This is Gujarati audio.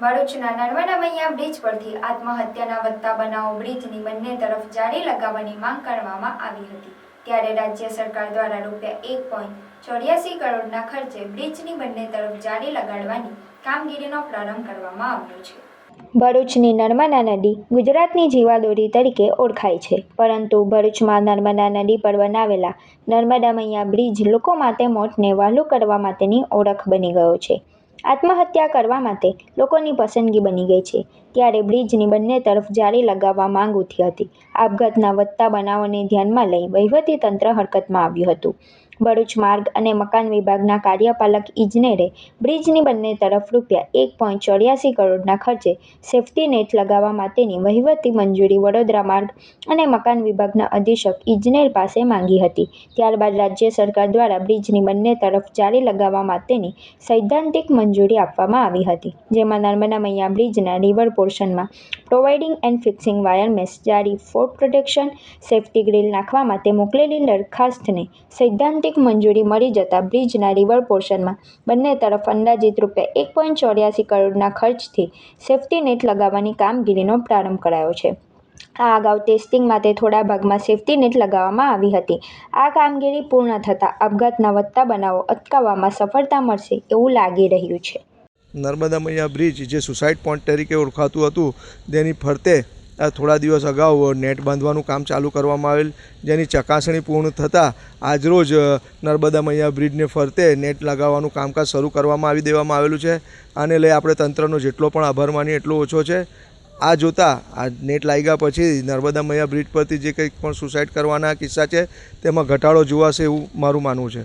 ભરૂચના નર્મદા મૈયા બ્રિજ પરથી આત્મહત્યાના વધતા બનાવો બ્રિજની બંને તરફ જાળી લગાવવાની માંગ કરવામાં આવી હતી। ત્યારે રાજ્ય સરકાર દ્વારા ₹1.84 કરોડના ખર્ચે બ્રિજની બંને તરફ જાળી લગાડવાની કામગીરીનો પ્રારંભ કરવામાં આવ્યો છે। ભરૂચની નર્મદા નદી ગુજરાતની જીવાદોરી તરીકે ઓળખાય છે, પરંતુ ભરૂચમાં નર્મદા નદી પર બનાવેલા નર્મદા મૈયા બ્રિજ લોકો માટે મોતને વહાલું કરવા માટેની ઓળખ બની ગયો છે। આત્મહત્યા કરવા માટે લોકોની પસંદગી બની ગઈ છે। ત્યારે બ્રિજની બંને તરફ જાળી લગાવવા માંગ ઉઠી હતી। આપઘાતના વધતા બનાવોને ધ્યાનમાં લઈ વહીવટીતંત્ર હરકતમાં આવ્યું હતું। ભરૂચ માર્ગ અને મકાન વિભાગના કાર્યપાલક ઇજનેરે બ્રિજની બંને તરફ ₹1.84 કરોડના ખર્ચે સેફ્ટી નેટ લગાવવા માટેની વહીવટી મંજૂરી વડોદરા માર્ગ અને મકાન વિભાગના અધિક્ષક ઇજનેર પાસે માંગી હતી। ત્યારબાદ રાજ્ય સરકાર દ્વારા બ્રિજની બંને તરફ જાળી લગાવવા માટેની સૈદ્ધાંતિક મંજૂરી આપવામાં આવી હતી, જેમાં નર્મદા મૈયા બ્રિજના રિવર પોર્શનમાં providing and fixing wire mesh જાળી, ફોગ પ્રોટેક્શન, સેફ્ટી ગ્રીલ નાખવા માટે મોકલેલી દરખાસ્તને સૈદ્ધાંતિક મંજૂરી મળી જતા બ્રિજના રિવર પોર્શનમાં બંને તરફ અંદાજિત ₹1.84 કરોડના ખર્ચથી સેફ્ટી નેટ લગાવવાની કામગીરીનો પ્રારંભ કરાયો છે। આ અગાઉ ટેસ્ટિંગ માટે થોડા ભાગમાં સેફ્ટી નેટ લગાવવામાં આવી હતી। આ કામગીરી પૂર્ણ થતાં આપઘાતના વધતા બનાવો અટકાવવામાં સફળતા મળશે એવું લાગી રહ્યું છે। નર્મદા મૈયા બ્રિજ જે સુસાઇડ પોઈન્ટ તરીકે ઓળખાતું હતું, તેની ફરતે થોડા દિવસ અગાઉ નેટ બાંધવાનું કામ ચાલુ કરવામાં આવેલ, જેની ચકાસણી પૂર્ણ થતાં આજરોજ નર્મદા મૈયા બ્રિજને ફરતે નેટ લગાવવાનું કામકાજ શરૂ કરવામાં આવી દેવામાં આવેલું છે। આને લઈ આપણે તંત્રનો જેટલો પણ આભાર માનીએ એટલો ઓછો છે। આ જોતાં આ નેટ લાગ્યા પછી નર્મદા મૈયા બ્રિજ પરથી જે કંઈક પણ સુસાઇડ કરવાના કિસ્સા છે તેમાં ઘટાડો જોવાશે એવું મારું માનવું છે।